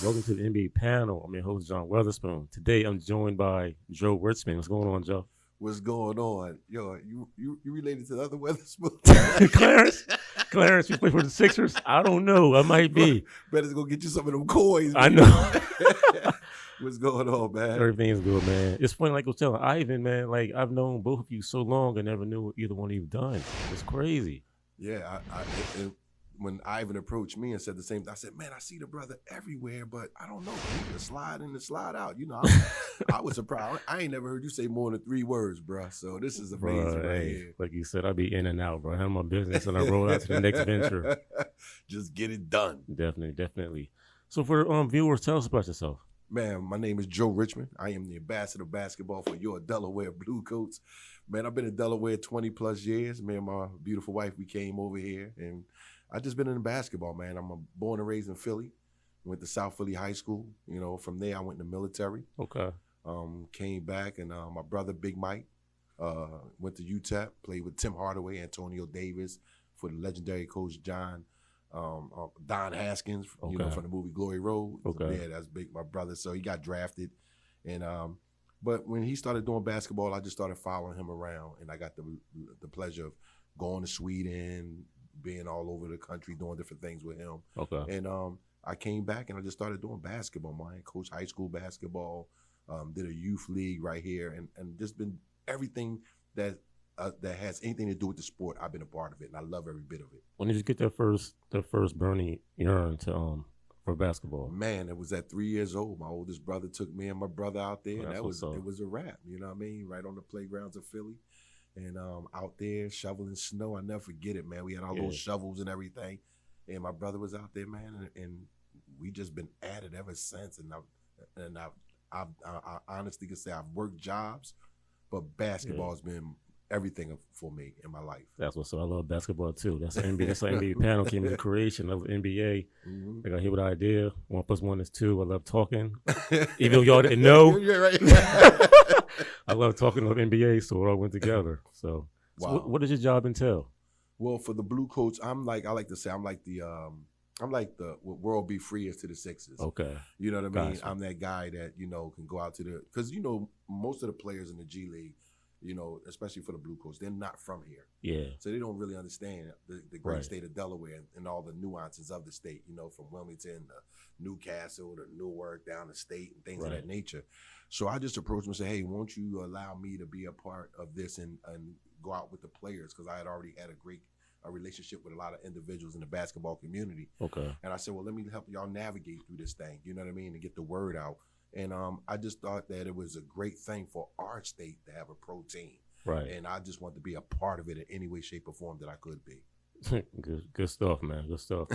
Welcome to the NBA panel. I'm your host, John Weatherspoon. Today, I'm joined by Joe Richmond. What's going on, Joe? What's going on? Yo, you related to the other Weatherspoon? Clarence, you play for the Sixers? I don't know. I might be. Better go get you some of them coins. I know. What's going on, man? Everything's good, man. It's funny, like I was telling Ivan, man, like I've known both of you so long and never knew what either one of you done. It's crazy. Yeah, when Ivan approached me and said the same thing, I said, man, I see the brother everywhere, but I don't know. He can slide in and slide out. You know, I was surprised. I ain't never heard you say more than 3 words, bro. So this is amazing right here. Like you said, I be in and out, bro. I have my business and I roll out to the next venture. Just get it done. Definitely. So for viewers, tell us about yourself. Man, my name is Joe Richmond. I am the ambassador of basketball for your Delaware Blue Coats. Man, I've been in Delaware 20 plus years. Me and my beautiful wife, we came over here, and I just been in basketball, man. I'm born and raised in Philly. Went to South Philly High School. You know, from there I went in the military. Okay. Came back, and my brother Big Mike went to UTEP. Played with Tim Hardaway, Antonio Davis, for the legendary coach Don Haskins. Okay. You know, from the movie Glory Road. Okay. Yeah, that's big. My brother. So he got drafted, and but when he started doing basketball, I just started following him around, and I got the pleasure of going to Sweden, being all over the country, doing different things with him. Okay. And I came back and I just started doing basketball. I coached high school basketball, did a youth league right here, and just been everything that has anything to do with the sport. I've been a part of it, and I love every bit of it. When did you get that first burning yearn to for basketball? Man, it was at 3 years old. My oldest brother took me and my brother out there, and it was a wrap. You know what I mean? Right on the playgrounds of Philly. And out there shoveling snow. I never forget it, man. We had our little shovels and everything, and my brother was out there, man, and we just been at it ever since. And I honestly can say I've worked jobs, but basketball has been everything for me in my life. That's what's up. I love basketball too. That's an NBA. That's an NBA panel came into creation. I love NBA. I got here with the idea. 1 + 1 is 2. I love talking, even though y'all didn't know. You're right. I love talking about NBA, so it all went together. So, wow. What does your job entail? Well, for the Blue Coats, I like to say I'm like the what World Be Free is to the Sixers. Okay. You know what I mean? Gotcha. I'm that guy that, you know, can go out to because, you know, most of the players in the G League, you know, especially for the Blue Coats, they're not from here. Yeah. So they don't really understand the great state of Delaware and all the nuances of the state, you know, from Wilmington to Newcastle to Newark down the state and things of that nature. So I just approached him and said, hey, won't you allow me to be a part of this and go out with the players? Because I had already had a relationship with a lot of individuals in the basketball community. Okay. And I said, well, let me help y'all navigate through this thing, you know what I mean, and get the word out. And I just thought that it was a great thing for our state to have a pro team. Right. And I just wanted to be a part of it in any way, shape, or form that I could be. Good stuff, man. Good stuff.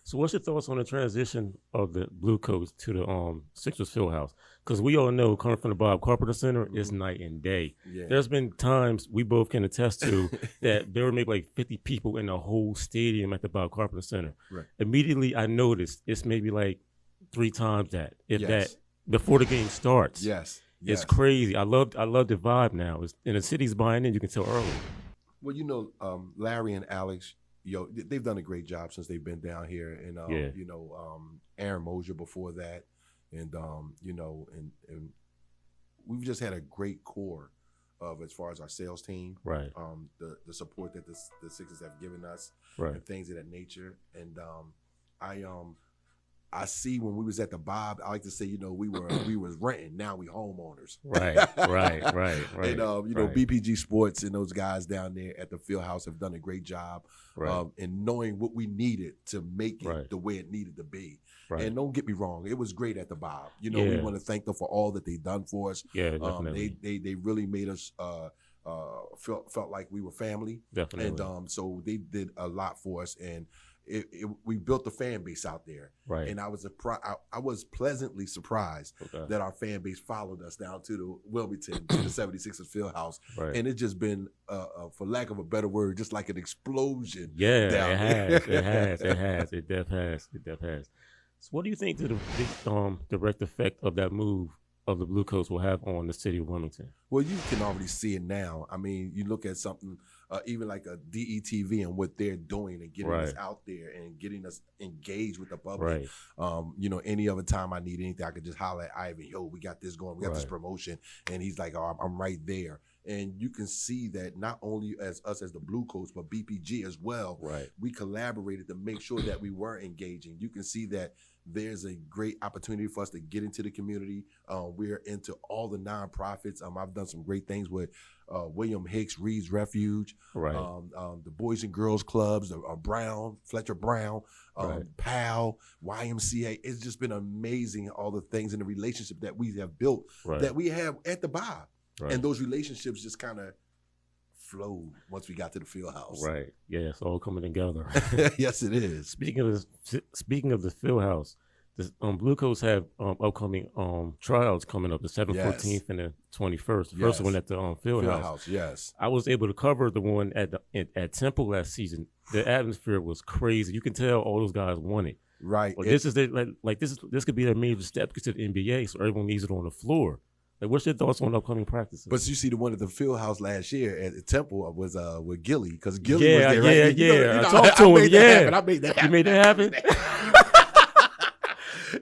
So what's your thoughts on the transition of the Blue Coats to the Sixers Fieldhouse? Because we all know, coming from the Bob Carpenter Center, it's night and day. Yeah. There's been times we both can attest to that there were maybe like 50 people in the whole stadium at the Bob Carpenter Center. Right. Immediately, I noticed it's maybe like 3 times that, if that, before the game starts. Yes. It's crazy. I love the vibe now. And the city's buying in. You can tell early. Well, you know, Larry and Alex, they've done a great job since they've been down here, and you know, Aaron Mosier before that, and you know, and we've just had a great core of as far as our sales team, right? The support that the Sixers have given us, right, and things of that nature, and I see when we was at the Bob, I like to say, you know, we was renting. Now we homeowners. Right. And you know, BPG Sports and those guys down there at the field house have done a great job in knowing what we needed to make it the way it needed to be. Right. And don't get me wrong, it was great at the Bob. You know, we want to thank them for all that they've done for us. Yeah, definitely. They really made us felt like we were family. Definitely. And so they did a lot for us, and we built a fan base out there, right? And I was pleasantly surprised that our fan base followed us down to the Wilmington, to the 76ers Fieldhouse, and it's just been, for lack of a better word, just like an explosion. Yeah, down it has. It definitely has. So, what do you think the direct effect of that move of the Blue Coats will have on the city of Wilmington? Well, you can already see it now. I mean, you look at something even like a DETV and what they're doing and getting us out there and getting us engaged with the public. You know, any other time I need anything, I could just holler at Ivan, yo, we got this going, we got this promotion. And he's like, oh, I'm right there. And you can see that not only as us as the Blue Coats, but BPG as well. We collaborated to make sure that we were engaging. You can see that there's a great opportunity for us to get into the community. We're into all the nonprofits. I've done some great things with William Hicks, Reed's Refuge, the Boys and Girls Clubs, Brown, Fletcher Brown, PAL, YMCA. It's just been amazing, all the things and the relationship that we have built that we have at the Bob. And those relationships just kind of flowed once we got to the field house. Yeah, it's all coming together. Yes, it is. Speaking of the field house, the Blue Coats have upcoming trials coming up, the 7th, 14th, and the 21st. The first one at the field house. Yes. I was able to cover the one at Temple last season. The atmosphere was crazy. You can tell all those guys won it. Well, this is this could be their major step to the NBA, so everyone needs it on the floor. Like, what's your thoughts on upcoming practices? But you see, the one at the field house last year at Temple was with Gilly, because Gilly was there, right? I talked to him. I made that happen. You made that happen?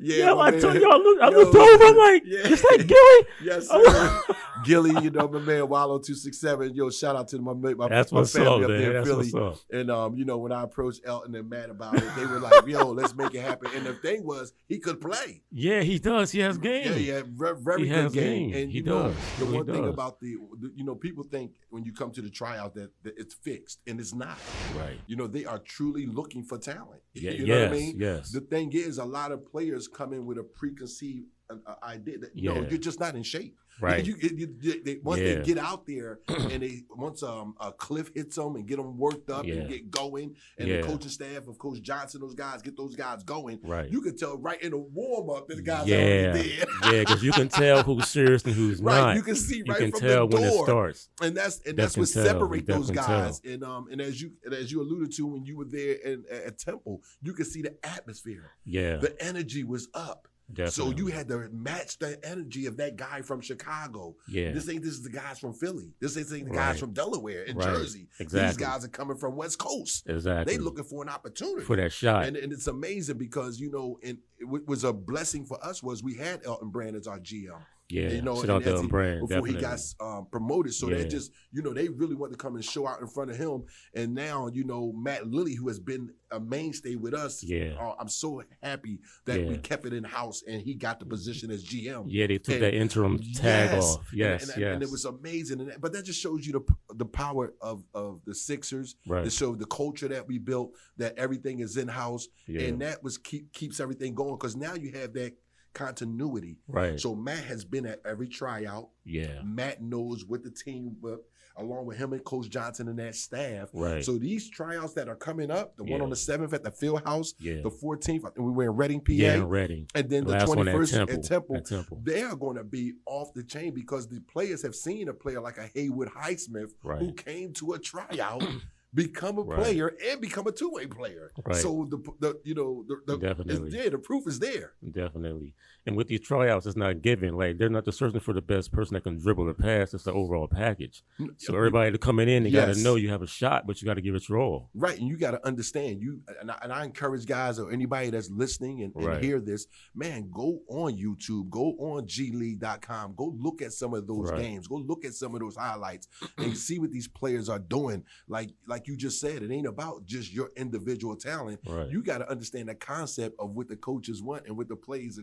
I told you, I looked over, I'm like, is that Gilly? Yes, sir. Gilly, you know, my man Wallow 267. Yo, shout out to my family up there in Philly. And you know, when I approached Elton and Matt about it, they were like, yo, let's make it happen. And the thing was, he could play. Yeah, he does. He has game. Yeah, he had very good game. And he does. The one thing about you know, people think when you come to the tryout that it's fixed, and it's not. You know, they are truly looking for talent. You know what I mean? Yes. The thing is, a lot of players come in with a preconceived idea that no, you're just not in shape. Once they get out there and once a cliff hits them and get them worked up and get going, and the coaching staff of Coach Johnson, those guys get those guys going. You can tell right in the warm up that the guys are already there. Because you can tell who's serious and who's not. You can see you can from tell the door when it starts, and that's what separates those guys. And as you alluded to when you were there at Temple, you could see the atmosphere. The energy was up. So you had to match the energy of that guy from Chicago. This is the guys from Philly. This ain't the guys from Delaware and Jersey. These guys are coming from West Coast. They looking for an opportunity. For that shot. And it's amazing because, you know, and what was a blessing for us was we had Elton Brand as our GM. You know, before he got promoted. So that just, you know, they really wanted to come and show out in front of him. And now, you know, Matt Lilly, who has been a mainstay with us, I'm so happy that we kept it in house and he got the position as GM. They took that interim tag off. And it was amazing. But that just shows you the power of the Sixers. To show the culture that we built, that everything is in house, and that keeps everything going, because now you have that continuity. So Matt has been at every tryout. Matt knows what the team, along with him and Coach Johnson and that staff. So these tryouts that are coming up, the one on the 7th at the field house, the 14th, I think we were in Reading, PA. And then the 21st at Temple. They are going to be off the chain, because the players have seen a player like a Haywood Highsmith who came to a tryout, become a player and become a two-way player. So the proof is there. Definitely. And with these tryouts, it's not given. Like, they're not just searching for the best person that can dribble or pass. It's the overall package. So everybody to coming in, they got to know you have a shot, but you got to give it your all. And you got to understand, and I encourage guys or anybody that's listening and hear this, man, go on YouTube, go on gleague.com, go look at some of those games, go look at some of those highlights and see what these players are doing. Like you just said, it ain't about just your individual talent. You got to understand the concept of what the coaches want and what the plays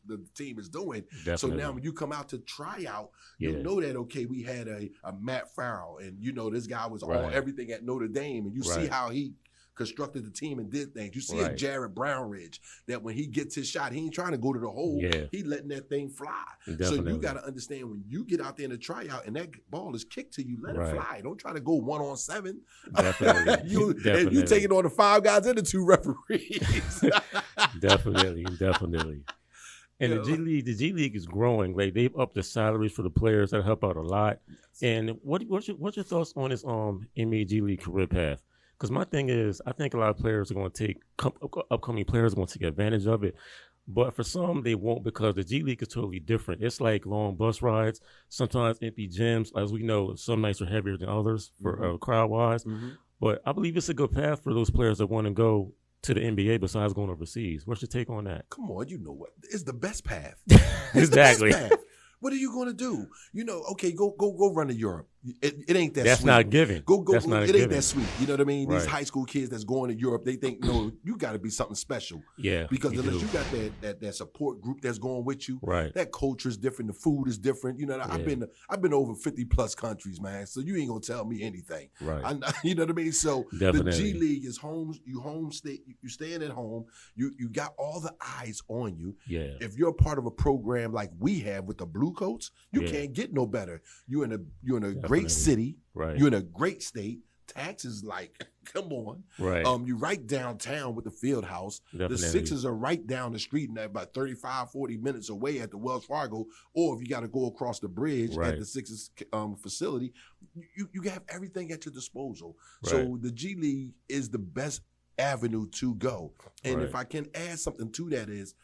the team is doing. So now when you come out to try out, you know that, okay, we had a Matt Farrell, and you know this guy was all everything at Notre Dame, and you see how he constructed the team and did things. You see a Jared Brownridge that when he gets his shot, he ain't trying to go to the hole. He letting that thing fly. So you got to understand, when you get out there in the tryout and that ball is kicked to you, let it fly. Don't try to go 1-on-7. You take it on the 5 guys and the 2 referees. Definitely. And the G League is growing. Like, they've upped the salaries for the players. That help out a lot. And what's your thoughts on this NBA G League career path? Because my thing is, I think a lot of players are going to upcoming players are going to take advantage of it. But for some, they won't because the G League is totally different. It's like long bus rides, sometimes empty gyms. As we know, some nights are heavier than others for crowd-wise. But I believe it's a good path for those players that want to go to the NBA besides going overseas. What's your take on that? Come on, you know what? It's the best path. Exactly. The best path. What are you going to do? Okay, go run to Europe. It ain't that that's sweet. Not given. That's not it ain't that sweet. You know what I mean? Right. These high school kids that's going to Europe, they think, no, you got to be something special. Yeah. Because unless you got that support group that's going with you, right. That culture is different. The food is different. I've been over 50 plus countries, man. So you ain't gonna tell me anything. Right. You know what I mean? So definitely. The G League is home. You staying at home. You got all the eyes on you. Yeah. If you're a part of a program like we have with the Blue Coats, you can't get no better. You're in a great city. Right. You're in a great state. Taxes, like, come on. Right. You right downtown with the field house. Definitely. The Sixers are right down the street and they're about 35, 40 minutes away at the Wells Fargo. Or if you got to go across the bridge at the Sixers facility, you have everything at your disposal. Right. So the G League is the best avenue to go. And if I can add something to that is,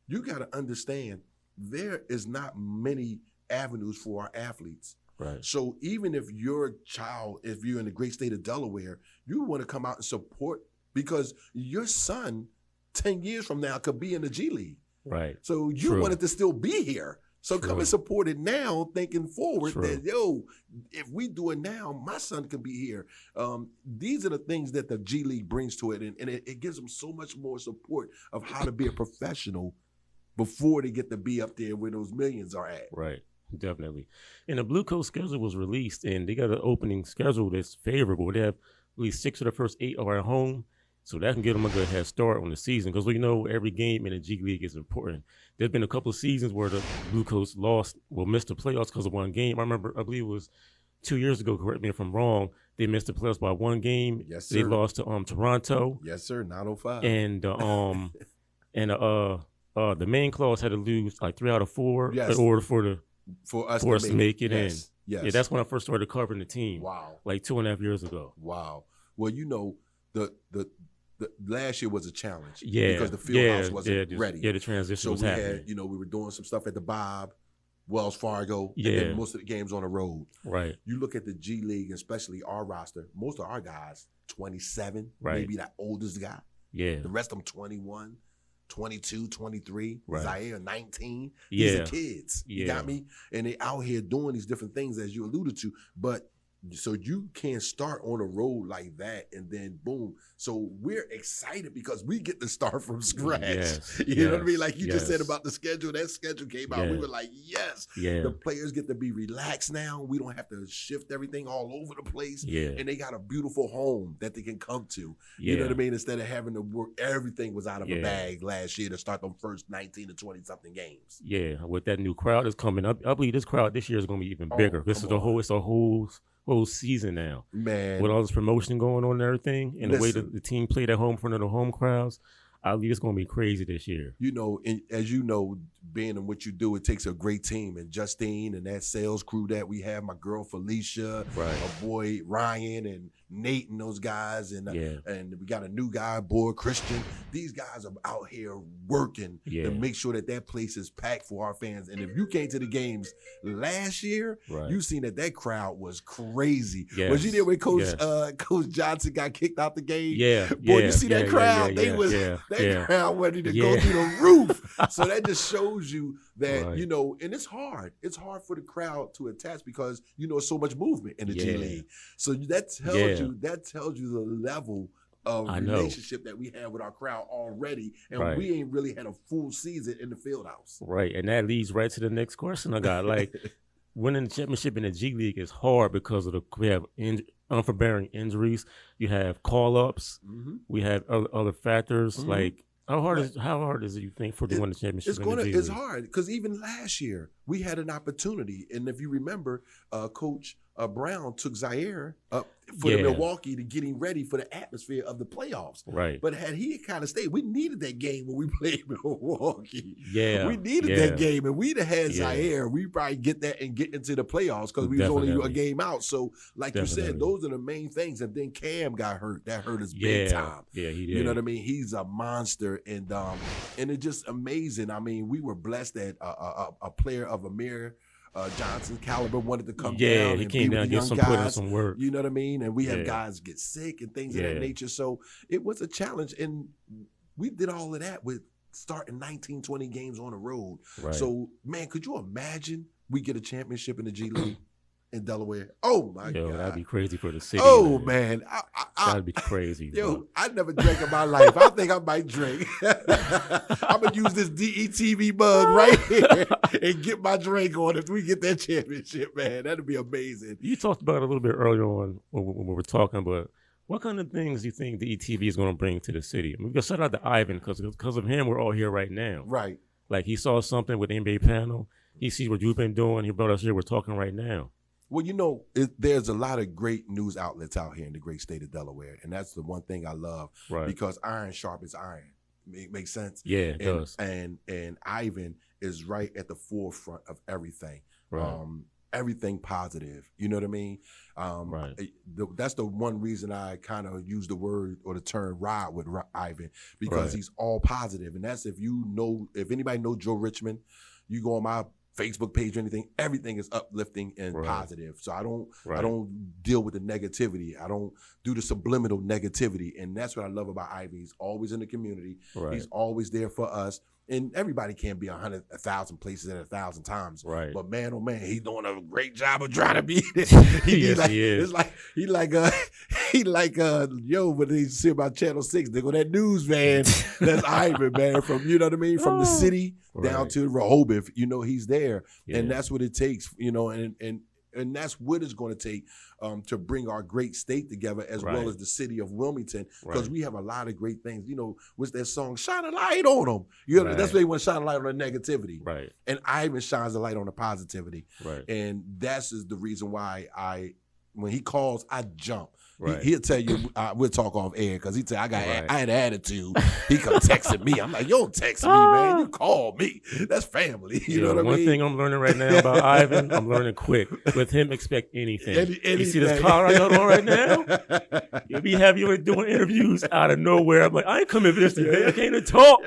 you got to understand there is not many avenues for our athletes. Right. So even if your child, if you're in the great state of Delaware, you want to come out and support because your son 10 years from now could be in the G League. Right. So you want it to still be here. So come and support it now, thinking forward that, if we do it now, my son can be here. These are the things that the G League brings to it. And it gives them so much more support of how to be a professional before they get to be up there where those millions are at. Right. Definitely. And the Blue Coat schedule was released, and they got an opening schedule that's favorable. They have at least 6 of the first 8 are at home, so that can give them a good head start on the season because we know every game in the G League is important. There's been a couple of seasons where the Blue Coats missed the playoffs because of one game. I believe it was 2 years ago, correct me if I'm wrong, they missed the playoffs by one game. Yes, sir. They lost to Toronto. Yes, sir, 905. And the main clause had to lose like 3 out of 4 in order for us to make it in. Yes. Yeah, that's when I first started covering the team. Wow. Like 2.5 years ago. Wow. Well, the last year was a challenge. Yeah. Because the field house wasn't ready. Yeah, the transition was happening. We were doing some stuff at the Bob, Wells Fargo, and then most of the games on the road. Right. You look at the G League, especially our roster, most of our guys, 27, right. Maybe that oldest guy. Yeah. The rest of them 21. 22, 23, right. Zaire 19. These are kids. Yeah. You got me? And they out here doing these different things as you alluded to. But so you can't start on a road like that and then boom. So we're excited because we get to start from scratch. Yes. You know what I mean? Like you just said about the schedule. That schedule came out. We were like, yes. Yeah. The players get to be relaxed now. We don't have to shift everything all over the place. Yeah. And they got a beautiful home that they can come to. Yeah. You know what I mean? Instead of having to work, everything was out of a bag last year to start them first 19 to 20 something games. Yeah. With that new crowd that's coming up, I believe this crowd this year is going to be even bigger. It's a whole season now, man. With all this promotion going on and everything, and the way that the team played at home in front of the home crowds, I believe it's going to be crazy this year. As you know, being in what you do, it takes a great team. And Justine and that sales crew that we have, my girl Felicia, right. My boy Ryan and Nate and those guys, and we got a new guy, boy Christian. These guys are out here working to make sure that place is packed for our fans. And if you came to the games last year, you seen that crowd was crazy. Yes. Was you there when Coach Johnson got kicked out the game? Yeah. Boy, you see that crowd? That crowd ready to go through the roof. So that just shows you that, and it's hard. It's hard for the crowd to attach because, it's so much movement in the G League. So that tells you the level of relationship that we have with our crowd already. And we ain't really had a full season in the field house. Right. And that leads right to the next question I got. Like, winning the championship in the G League is hard because we have unforbearing injuries. You have call-ups. Mm-hmm. We have other factors. Mm-hmm. Like, how hard is it, you think, to win the championship in the G League? It's hard because even last year we had an opportunity. And if you remember, Coach Brown took Zaire up for the Milwaukee to getting ready for the atmosphere of the playoffs. Right. But had he kind of stayed, we needed that game when we played Milwaukee. Yeah. We needed that game, and we'd have had Zaire. We probably get that and get into the playoffs because we was only a game out. So, like you said, those are the main things. And then Cam got hurt. That hurt us big time. Yeah, he did. You know what I mean? He's a monster, and it's just amazing. I mean, we were blessed that a player of Amir Johnson caliber wanted to come down. Yeah, he came down and get some put in some work. You know what I mean? And we have guys get sick and things of that nature. So it was a challenge, and we did all of that with starting 19, 20 games on the road. Right. So, man, could you imagine we get a championship in the G League in Delaware? Oh, my God. That'd be crazy for the city. Oh, man. That'd be crazy. Yo, I never drank in my life. I think I might drink. I'm going to use this DETV mug right here and get my drink on if we get that championship, man. That'd be amazing. You talked about it a little bit earlier on when we were talking, but what kind of things do you think the DETV is going to bring to the city? I mean, we got shout out to Ivan because of him, we're all here right now. Right. Like he saw something with the NBA panel. He sees what you've been doing. He brought us here. We're talking right now. Well, you know, there's a lot of great news outlets out here in the great state of Delaware, and that's the one thing I love because iron sharpens iron. Makes sense? Yeah, it does. And Ivan is right at the forefront of everything. Right. Everything positive. You know what I mean? That's the one reason I kind of use the word or the term ride with Ivan because he's all positive. And that's if anybody knows Joe Richmond, you go on my Facebook page or anything, everything is uplifting and positive. So I don't deal with the negativity. I don't do the subliminal negativity. And that's what I love about Ivan. He's always in the community. Right. He's always there for us. And everybody can't be 1,000 places at 1,000 times. Right. But man, oh man, he's doing a great job of trying to be there. He is. It's like yo, when they see about Channel 6, they go that news man. That's Ivan, man, from you know what I mean? From the city down to Rehoboth, you know, he's there. Yeah. And that's what it takes, you know, and that's what it's going to take to bring our great state together as well as the city of Wilmington because we have a lot of great things. You know, what's that song? Shine a light on them. You know, that's why they want to shine a light on the negativity. Right. And Ivan shines a light on the positivity. Right. And that's the reason why when he calls, I jump. Right. He'll tell you, we'll talk off air because he tell I had an attitude. He come texting me. I'm like, you don't text me, man. You call me. That's family. You know what I mean? One thing I'm learning right now about Ivan, I'm learning quick. With him, expect anything. You see this car I got on right now? You'll be having doing interviews out of nowhere. I'm like, I ain't coming for this today. I came to talk.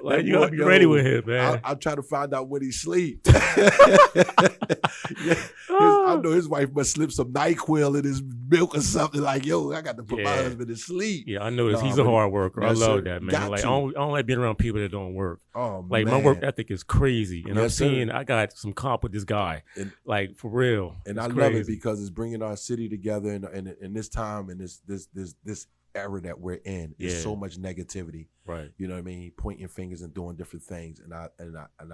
Like, you gotta be ready with him, man. I'm trying to find out when he sleeps. I know his wife must slip some NyQuil in his milk or something. Like, yo, I got to put my husband to sleep. Yeah, I know this. He's a hard worker. I love that, man. Like, I don't like being around people that don't work. Oh, like, man. My work ethic is crazy. And I got some comp with this guy. And, like, for real. And I love it because it's bringing our city together in this time and this era that we're in. There's so much negativity. Right. You know what I mean? Pointing fingers and doing different things. And I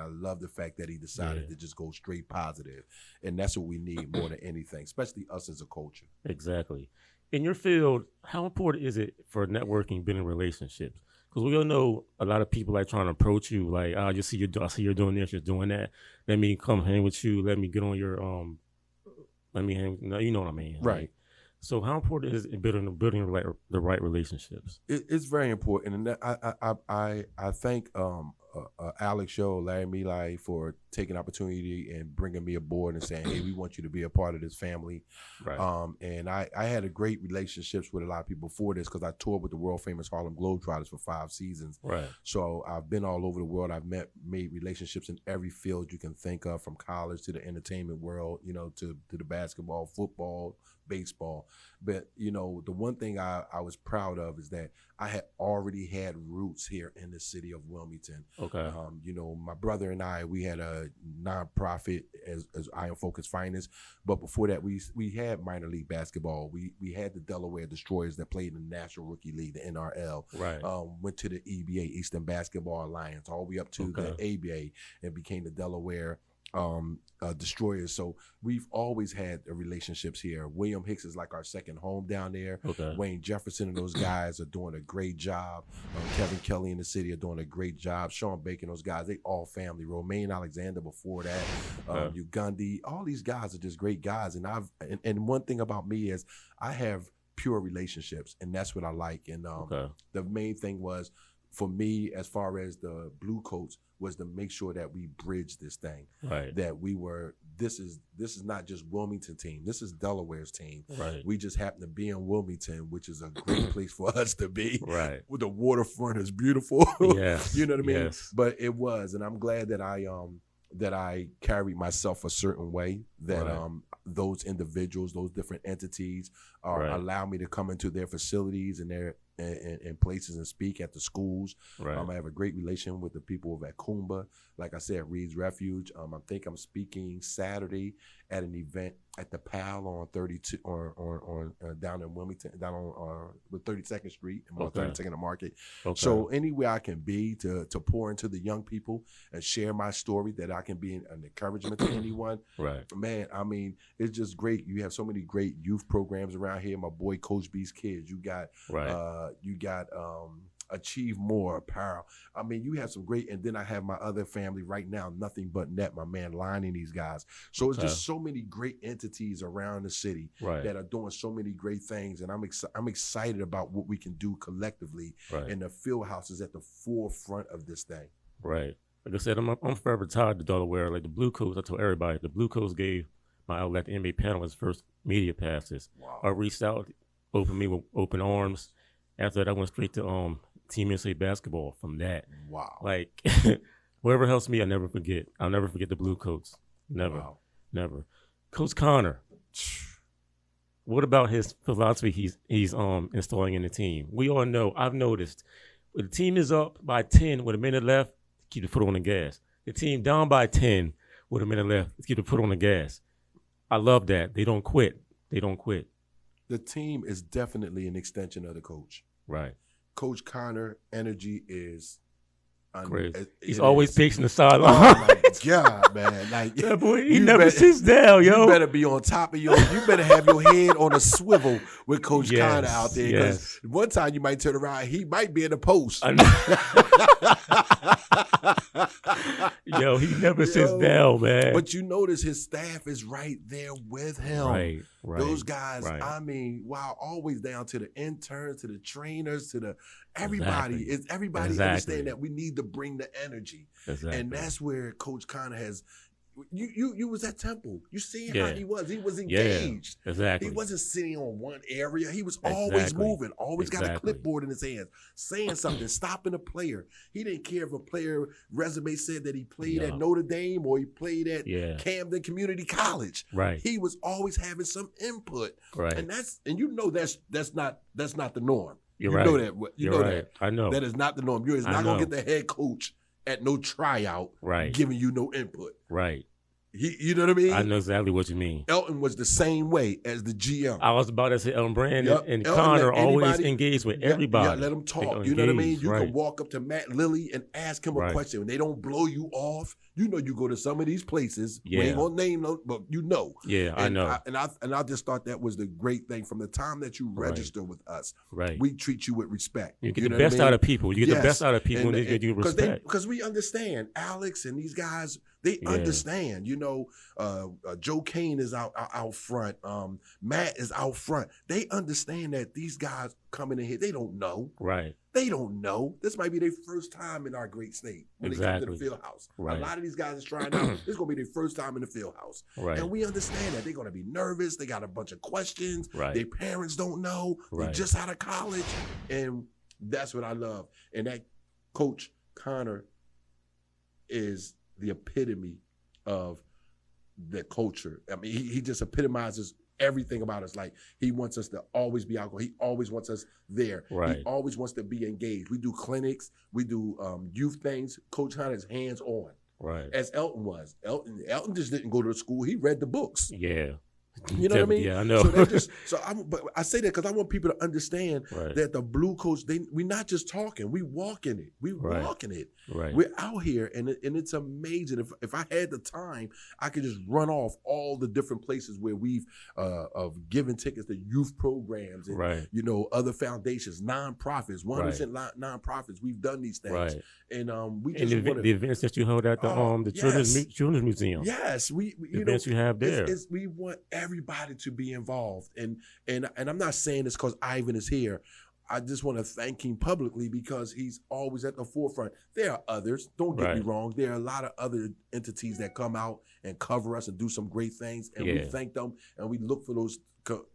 love the fact that he decided to just go straight positive. And that's what we need more than anything, especially us as a culture. Exactly. In your field, how important is it for networking, building relationships? Because we all know a lot of people like trying to approach you, like, I see you're doing this, you're doing that. Let me come hang with you. Let me get on your let me hang. You know what I mean? Right. Like, so how important is it building the right relationships? It's very important, and I thank Alex Yo, Larry Milai for taking opportunity and bringing me aboard and saying, hey, we want you to be a part of this family. Right. And I had a great relationships with a lot of people before this because I toured with the world famous Harlem Globetrotters for 5 seasons. Right. So I've been all over the world. I've made relationships in every field you can think of, from college to the entertainment world, you know, to the basketball, football, baseball. But, you know, the one thing I was proud of is that I had already had roots here in the city of Wilmington. Okay. You know, my brother and I, we had a nonprofit as Iron Focus Finance. But before that, we had minor league basketball. We had the Delaware Destroyers that played in the National Rookie League, the NRL. Right. Went to the EBA, Eastern Basketball Alliance, all the way up to the ABA and became the Delaware destroyers. So we've always had relationships here. William Hicks is like our second home down there. Okay. Wayne Jefferson and those guys are doing a great job. Kevin Kelly in the city are doing a great job. Sean Bacon, those guys, they all family. Romaine Alexander before that, Ugandi, all these guys are just great guys. And one thing about me is I have pure relationships, and that's what I like. And the main thing was for me, as far as the Blue Coats, was to make sure that we bridge this thing. Right. That we were, this is not just Wilmington team. This is Delaware's team. Right. We just happen to be in Wilmington, which is a great place for us to be. Right. The waterfront is beautiful. Yes. You know what I mean? Yes. But it was, and I'm glad that I carried myself a certain way, that those individuals, those different entities allow me to come into their facilities and their and places and speak at the schools. Right. I have a great relation with the people of Akumba. Like I said, Reed's Refuge. I think I'm speaking Saturday at an event at the PAL on 32 or down in Wilmington, down on 32nd Street and 32nd Market. Okay. So anywhere I can be to pour into the young people and share my story, that I can be an encouragement to anyone. Right. Man, I mean, it's just great. You have so many great youth programs around here. My boy Coach B's kids. You got Achieve More Apparel. I mean, you have some great, and then I have my other family right now, Nothing But Net, my man lining these guys. So it's just so many great entities around the city that are doing so many great things, and I'm excited about what we can do collectively. Right. And the field house is at the forefront of this thing. Right. Like I said, I'm forever tied to Delaware. Like the Blue Coats, I told everybody, the Blue Coats gave my outlet, the NBA panelists, first media passes. Wow. I reached out, opened me with open arms. After that, I went straight to Team USA basketball from that. Wow. Like, whoever helps me, I'll never forget. I'll never forget the Blue Coats. Never. Wow. Never. Coach Connor, what about his philosophy he's installing in the team? We all know, I've noticed, when the team is up by 10 with a minute left, keep the foot on the gas. The team down by 10 with a minute left, keep the foot on the gas. I love that. They don't quit. They don't quit. The team is definitely an extension of the coach. Right. Coach Connor energy is crazy. He's always pacing the sideline. Oh my God, man! Like that boy, he never sits down, yo. You better be on top of you better have your head on a swivel with Coach Connor out there. Because one time you might turn around, he might be in the post. Yo, he never sits down, man. But you notice his staff is right there with him. Right. Those guys, I mean, wow, always down to the interns, to the trainers, to the everybody. Everybody understand that we need to bring the energy. Exactly. And that's where Coach Connor has. You was at Temple. You see how he was. He was engaged. Yeah, exactly. He wasn't sitting on one area. He was always moving. Always got a clipboard in his hands, saying something, stopping a player. He didn't care if a player resume said that he played at Notre Dame or he played at Camden Community College. Right. He was always having some input. Right. And that's not the norm. You know that. You know that. I know. That is not the norm. You're not gonna get the head coach at no tryout, giving you no input. Right. You know what I mean? I know exactly what you mean. Elton was the same way as the GM. I was about to say Elton Brand and Connor always engaged with everybody. Yeah, let them talk. You know what I mean? You can walk up to Matt Lilly and ask him a question. When they don't blow you off, you know you go to some of these places. We ain't gonna name them, but you know. Yeah, I know. I just thought that was the great thing. From the time that you register with us, we treat you with respect. You get the best out of people. You get the best out of people when they give you respect. Because we understand Alex and these guys. They understand, you know, Joe Kane is out front. Matt is out front. They understand that these guys coming in here, they don't know. Right. They don't know. This might be their first time in our great state when they come to the field house. Right. A lot of these guys is trying out. This is going to be their first time in the field house. Right. And we understand that they're going to be nervous. They got a bunch of questions. Right. Their parents don't know. They're just out of college. And that's what I love. And that Coach Connor is the epitome of the culture. I mean, he just epitomizes everything about us. Like, he wants us to always be out. He always wants us there. Right. He always wants to be engaged. We do clinics. We do youth things. Coach Connor is hands-on. Right. As Elton was. Elton just didn't go to school. He read the books. Yeah. You know what I mean? Yeah, I know. But I say that because I want people to understand that the Blue Coats, we're not just talking, we walking it. We walking it. Right. We're out here, and it's amazing. If I had the time, I could just run off all the different places where we've of given tickets to youth programs and other foundations, nonprofits, 100% nonprofits. We've done these things, and we just the events that you hold at the Children's Museum. Yes, we events you have there. We want everybody to be involved, and I'm not saying this because Ivan is here. I just want to thank him publicly because he's always at the forefront. There are others, don't get me wrong. There are a lot of other entities that come out and cover us and do some great things, and we thank them, and we look for those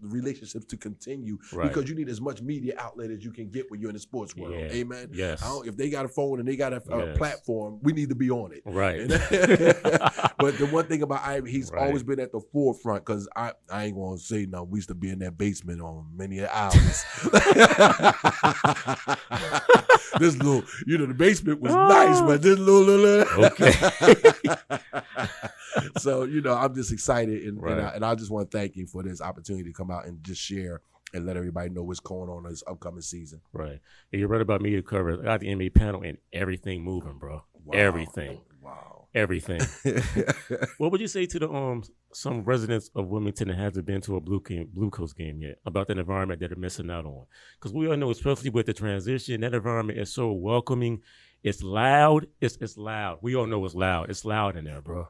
relationships to continue because you need as much media outlet as you can get when you're in the sports world. Amen. Yes. If they got a phone and they got a platform, we need to be on it. Right. But the one thing about Ivan, he's always been at the forefront because I ain't gonna say no. We used to be in that basement on many hours. This little, the basement was nice, but this little. Okay. So I'm just excited, and I just want to thank you for this opportunity to come out and just share and let everybody know what's going on this upcoming season. Right. And you're right about media coverage. I got the NBA panel and everything moving, bro. Wow. Everything. Wow. Everything. What would you say to the some residents of Wilmington that hasn't been to a Blue Coats game yet about that environment that they're missing out on? Because we all know, especially with the transition, that environment is so welcoming. It's loud. It's loud. We all know it's loud. It's loud in there, bro.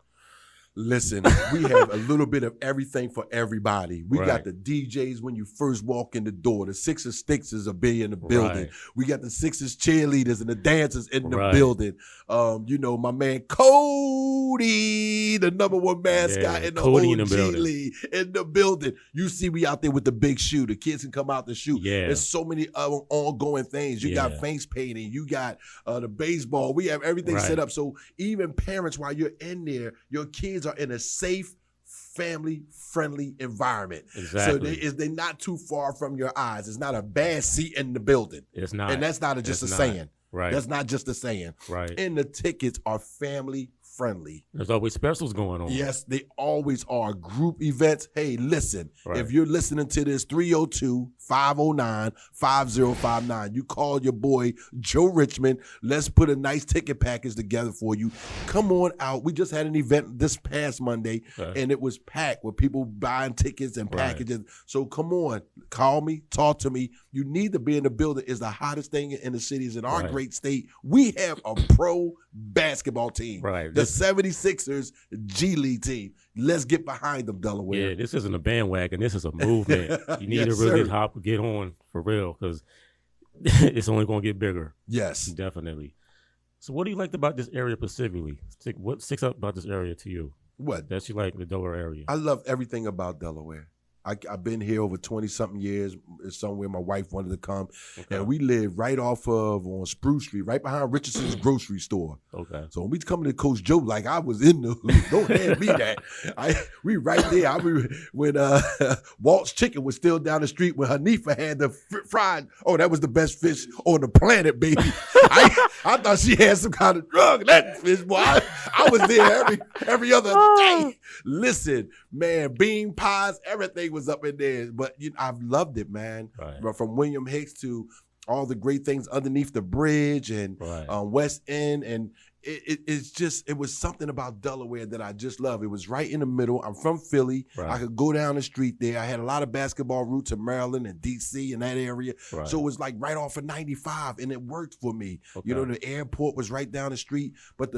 Listen, we have a little bit of everything for everybody. We got the DJs when you first walk in the door. The Sixers Sticksers will be in the building. We got the Sixers cheerleaders and the dancers in the building. My man Cody, the #1 mascot in the whole G League, in the building. You see we out there with the big shoe. The kids can come out to shoot. There's so many ongoing things. You got face painting. You got the baseball. We have everything set up. So even parents, while you're in there, your kids are in a safe, family-friendly environment. Exactly. So they're not too far from your eyes. It's not a bad seat in the building. It's not. And that's not just a saying. Right. That's not just a saying. Right. And the tickets are family-friendly. There's always specials going on. Yes, they always are. Group events. Hey, listen, if you're listening to this, 302-509-5059. You call your boy Joe Richmond. Let's put a nice ticket package together for you. Come on out. We just had an event this past Monday, and it was packed with people buying tickets and packages. So come on, call me, talk to me. You need to be in the building. It's the hottest thing in the cities in our great state. We have a pro basketball team. The 76ers G League team. Let's get behind them, Delaware. Yeah, this isn't a bandwagon. This is a movement. You need to really get on for real because it's only going to get bigger. Yes. Definitely. So what do you like about this area specifically? What sticks out about this area to you? What? That you like the Delaware area? I love everything about Delaware. I've been here over 20-something years. It's somewhere my wife wanted to come. And we live right off of on Spruce Street, right behind Richardson's grocery store. Okay. So when we come to Coach Joe, like I was in the hood. Don't hand me that. We right there. When Walt's Chicken was still down the street when Hanifa had the fried. Oh, that was the best fish on the planet, baby. I thought she had some kind of drug. That fish, boy. I was there every other day. Listen, man, bean pies, everything was up in there. But I've loved it, man. Right. From William Hicks to all the great things underneath the bridge and West End. And it was something about Delaware that I just love. It was right in the middle. I'm from Philly. I could go down the street there. I had a lot of basketball roots in Maryland and D.C. in that area. So it was like right off of 95, and it worked for me. The airport was right down the street, but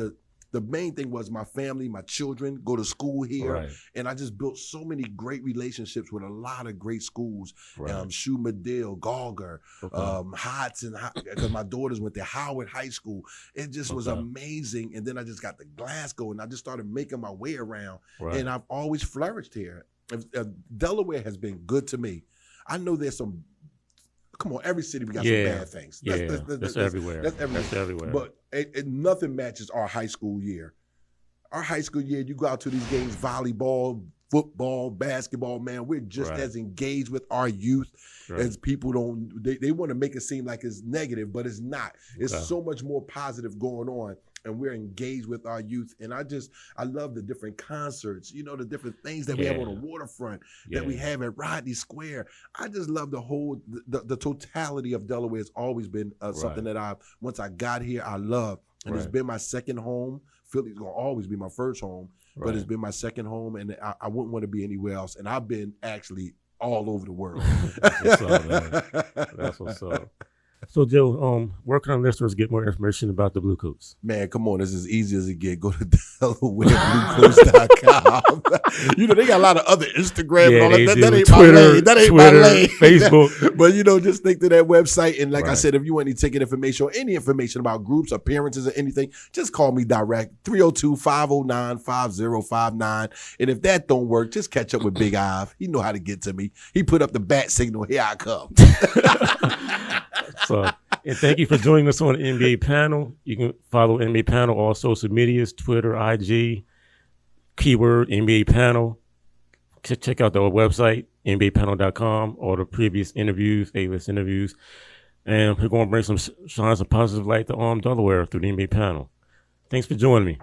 the main thing was my family, my children go to school here. And I just built so many great relationships with a lot of great schools. Shoe Medill, Gauger, Hodson, because my daughters went to Howard High School. It just was amazing. And then I just got to Glasgow and I just started making my way around. And I've always flourished here. Delaware has been good to me. I know there's some, come on, every city we got some bad things. That's everywhere. That's everywhere. But nothing matches our high school year. Our high school year, you go out to these games, volleyball, football, basketball, man, we're just as engaged with our youth as people they want to make it seem like it's negative, but it's not. It's so much more positive going on. and we're engaged with our youth. And I love the different concerts, the different things that we have on the waterfront, that we have at Rodney Square. I just love the totality of Delaware. Has always been something that once I got here, I love. And it's been my second home. Philly's going to always be my first home, but it's been my second home, and I wouldn't want to be anywhere else. And I've been actually all over the world. That's what's up, man. That's what's up. So, Joe, where can our listeners get more information about the Blue Coats? Man, come on. It's as easy as it gets. Go to DelawareBlueCoats.com. They got a lot of other Instagram and all that. That ain't Twitter, my lane. That ain't Twitter, my lane. Facebook. But, just think to that website. And like I said, if you want any ticket information or any information about groups, appearances, or anything, just call me direct, 302-509-5059. And if that don't work, just catch up with Big Ive. He know how to get to me. He put up the bat signal. Here I come. So, and thank you for joining us on the NBA panel. You can follow NBA panel on all social medias, Twitter, IG, keyword NBA panel. Check out the website, NBApanel.com, all the previous interviews, A-list interviews. And we're going to shine some positive light to Delaware through the NBA panel. Thanks for joining me.